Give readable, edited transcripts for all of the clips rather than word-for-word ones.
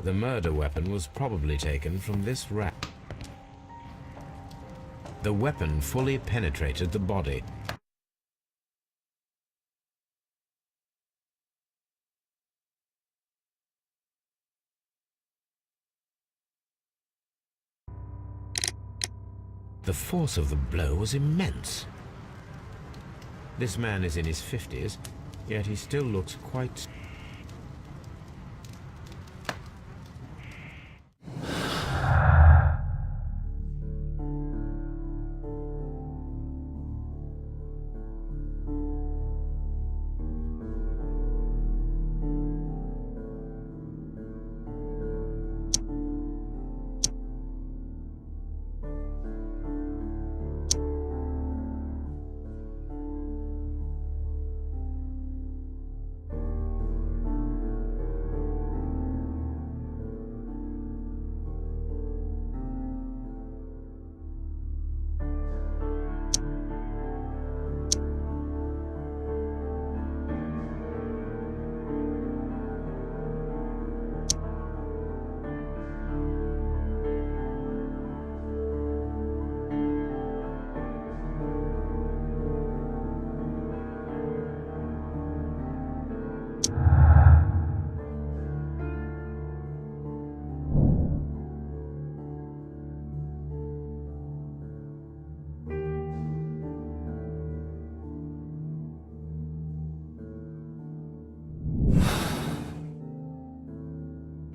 The murder weapon was probably taken from this rack. The weapon fully penetrated the body. The force of the blow was immense. This man is in his 50s, yet he still looks quite...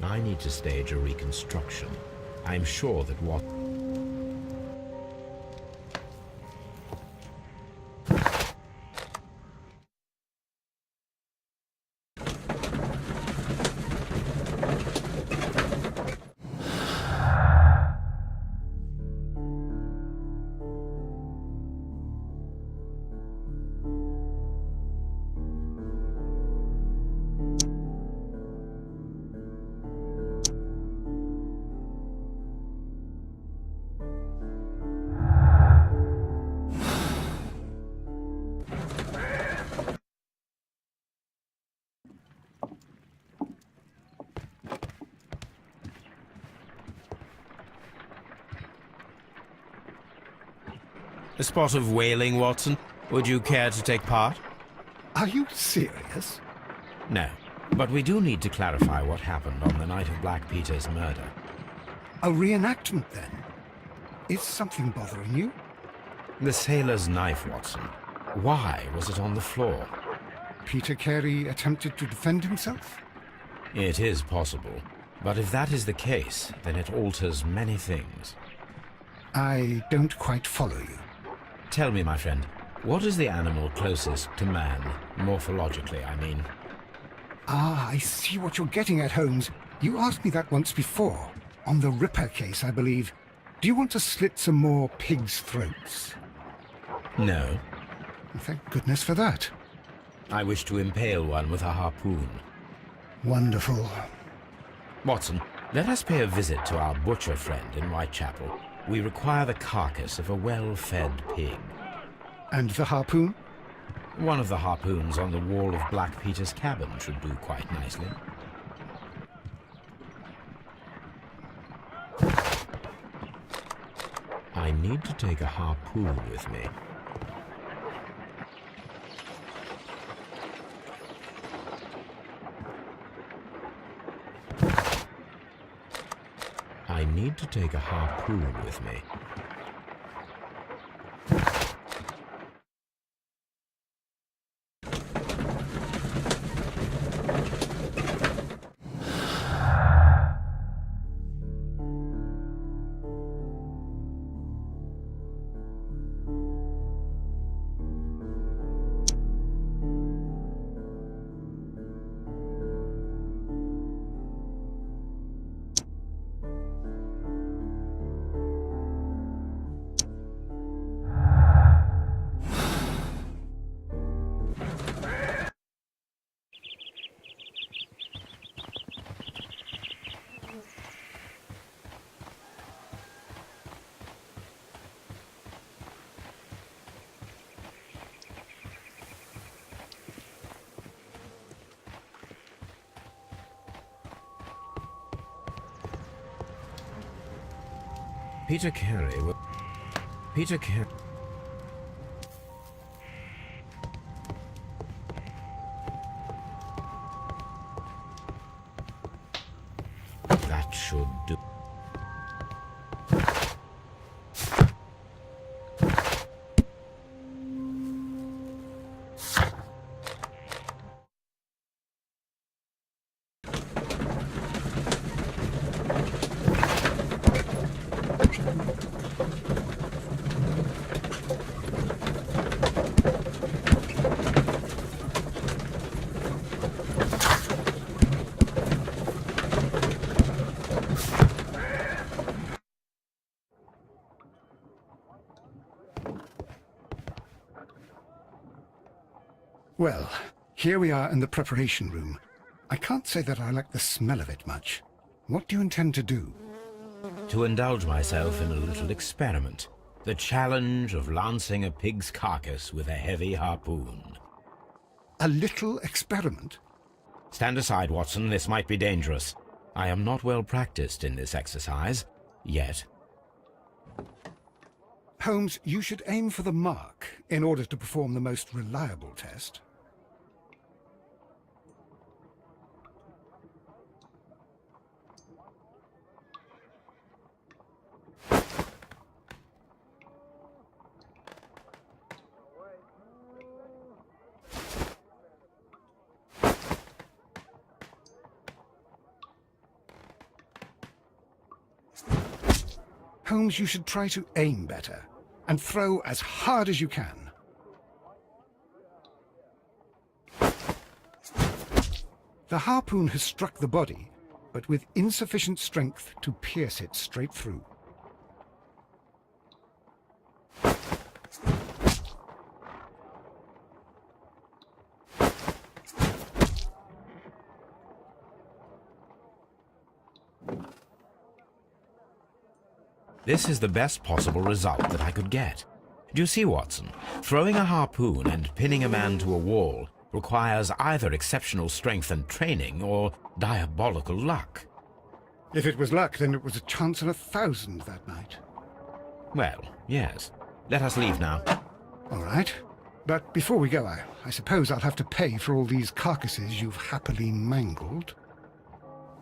I need to stage a reconstruction. I'm sure that what... A spot of whaling, Watson. Would you care to take part? Are you serious? No, but we do need to clarify what happened on the night of Black Peter's murder. A reenactment, then? Is something bothering you? The sailor's knife, Watson. Why was it on the floor? Peter Carey attempted to defend himself? It is possible. But if that is the case, then it alters many things. I don't quite follow you. Tell me, my friend, what is the animal closest to man, morphologically, I mean? Ah, I see what you're getting at, Holmes. You asked me that once before. On the Ripper case, I believe. Do you want to slit some more pigs' throats? No. Thank goodness for that. I wish to impale one with a harpoon. Wonderful. Watson, let us pay a visit to our butcher friend in Whitechapel. We require the carcass of a well-fed pig. And the harpoon? One of the harpoons on the wall of Black Peter's cabin should do quite nicely. I need to take a harpoon with me. I need to take a harpoon with me. Peter Carey will... Peter Carey... That should do. Well, here we are in the preparation room. I can't say that I like the smell of it much. What do you intend to do? To indulge myself in a little experiment. The challenge of lancing a pig's carcass with a heavy harpoon. A little experiment? Stand aside, Watson. This might be dangerous. I am not well practiced in this exercise. Yet. Holmes, you should aim for the mark in order to perform the most reliable test. Holmes, you should try to aim better and throw as hard as you can. The harpoon has struck the body, but with insufficient strength to pierce it straight through. This is the best possible result that I could get. Do you see, Watson? Throwing a harpoon and pinning a man to a wall requires either exceptional strength and training or diabolical luck. If it was luck, then it was a chance in 1,000 that night. Well, yes. Let us leave now. All right. But before we go, I suppose I'll have to pay for all these carcasses you've happily mangled.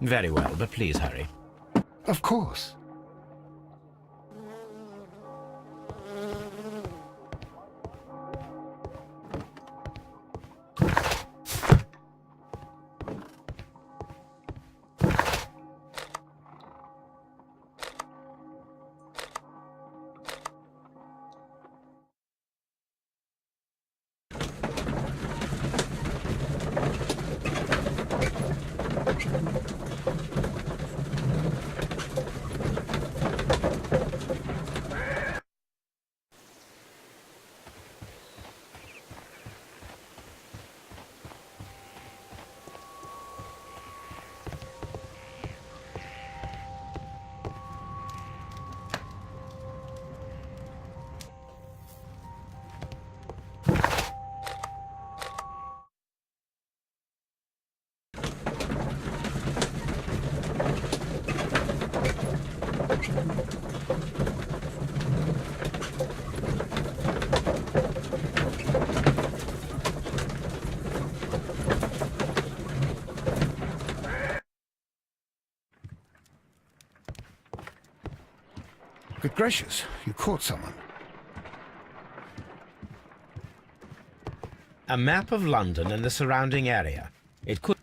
Very well, but please hurry. Of course. Good gracious, you caught someone. A map of London and the surrounding area. It could...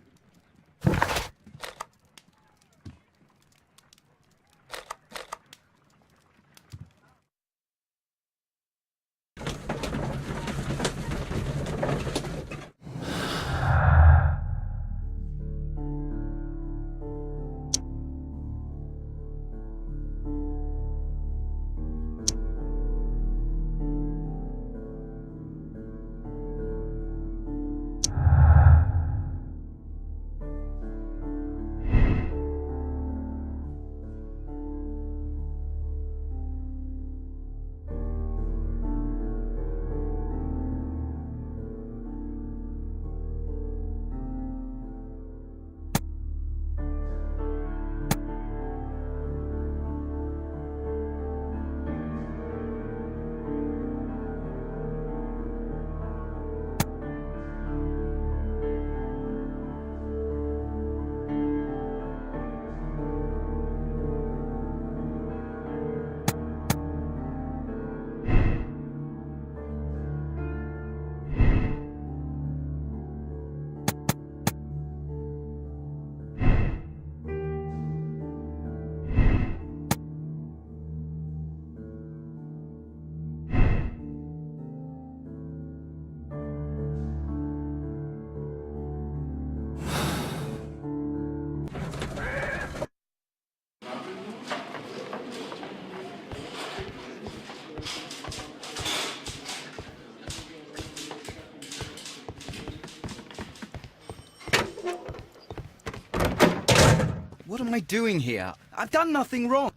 What am I doing here? I've done nothing wrong.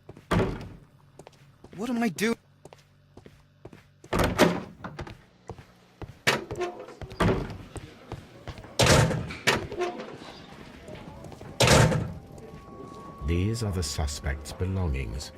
What am I doing? These are the suspect's belongings.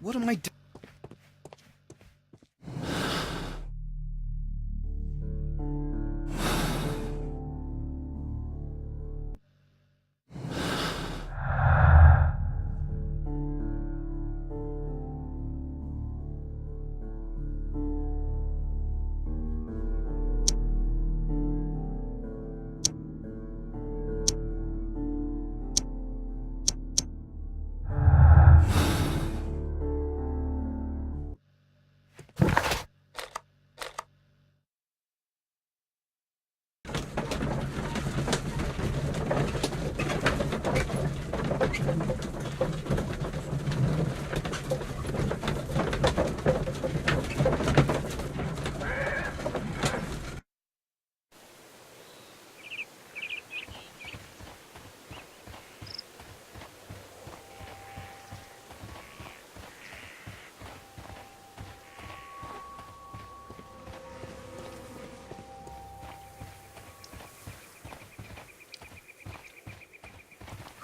What am I doing?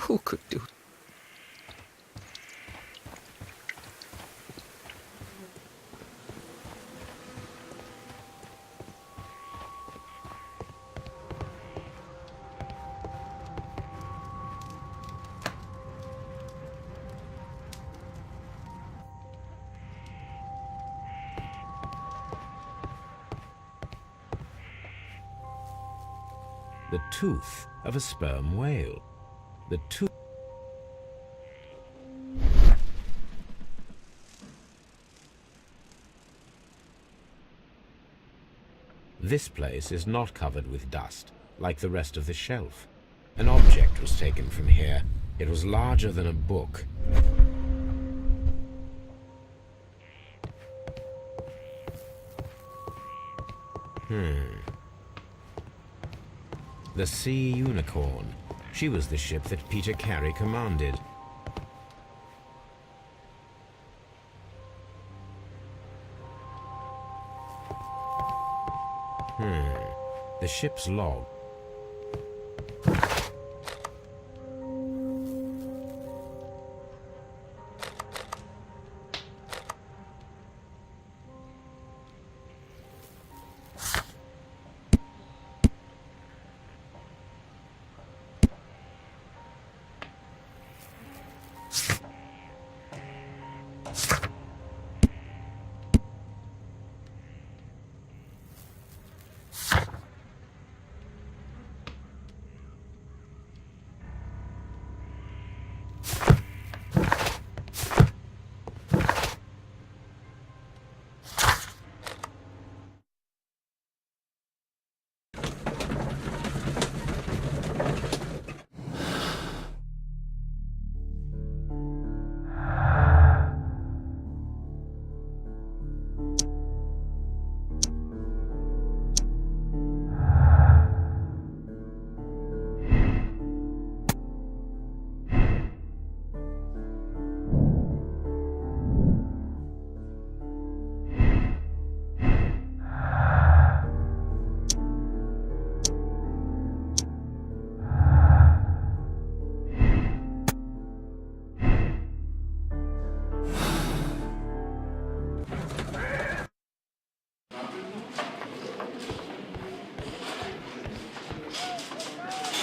Who could do? The tooth of a sperm whale. The tooth. This place is not covered with dust, like the rest of the shelf. An object was taken from here. It was larger than a book. The Sea Unicorn. She was the ship that Peter Carey commanded. The ship's log.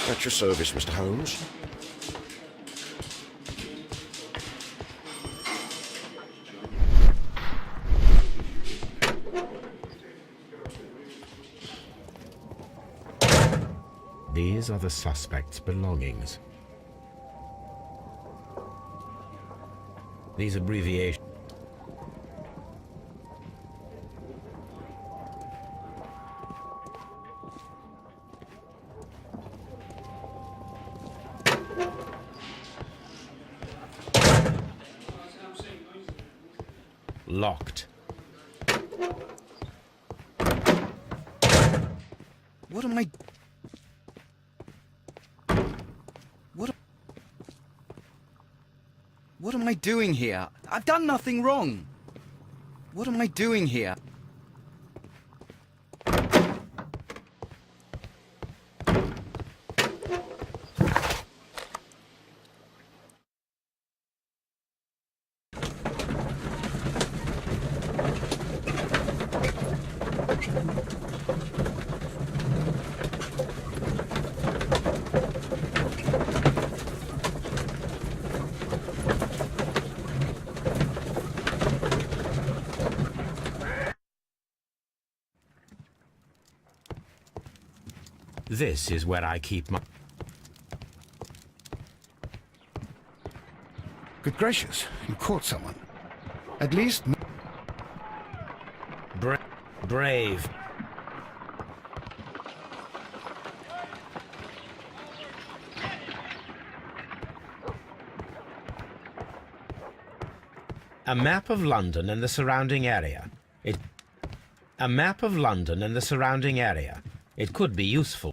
At your service, Mr. Holmes. These are the suspect's belongings. These abbreviations. Locked. What am I... What am I doing here? I've done nothing wrong. What am I doing here? This is where I keep my... Good gracious, you caught someone. At least... Brave. A map of London and the surrounding area. A map of London and the surrounding area. It could be useful.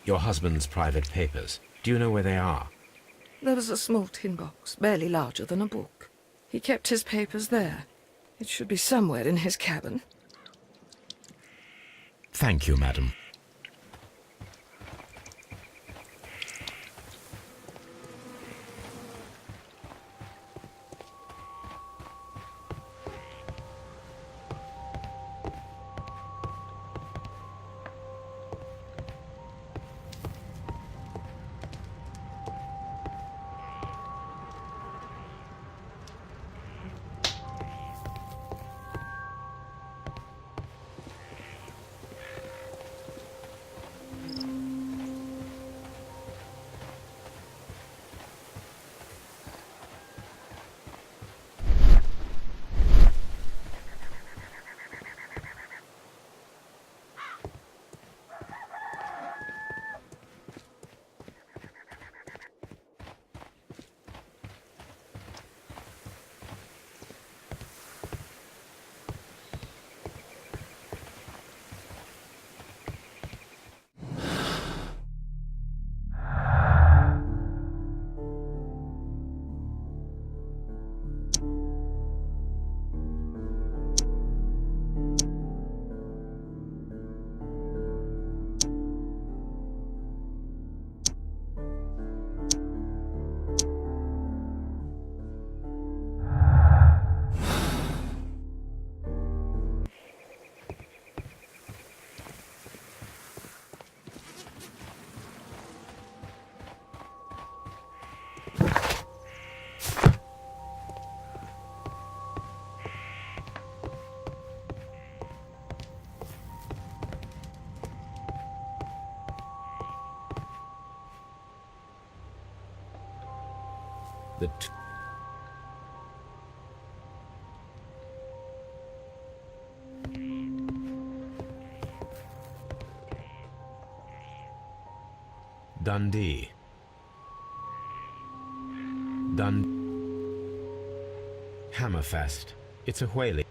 Your husband's private papers. Do you know where they are? There was a small tin box, barely larger than a book. He kept his papers there. It should be somewhere in his cabin. Thank you, madam. the Dundee. Hammerfest. It's a whaling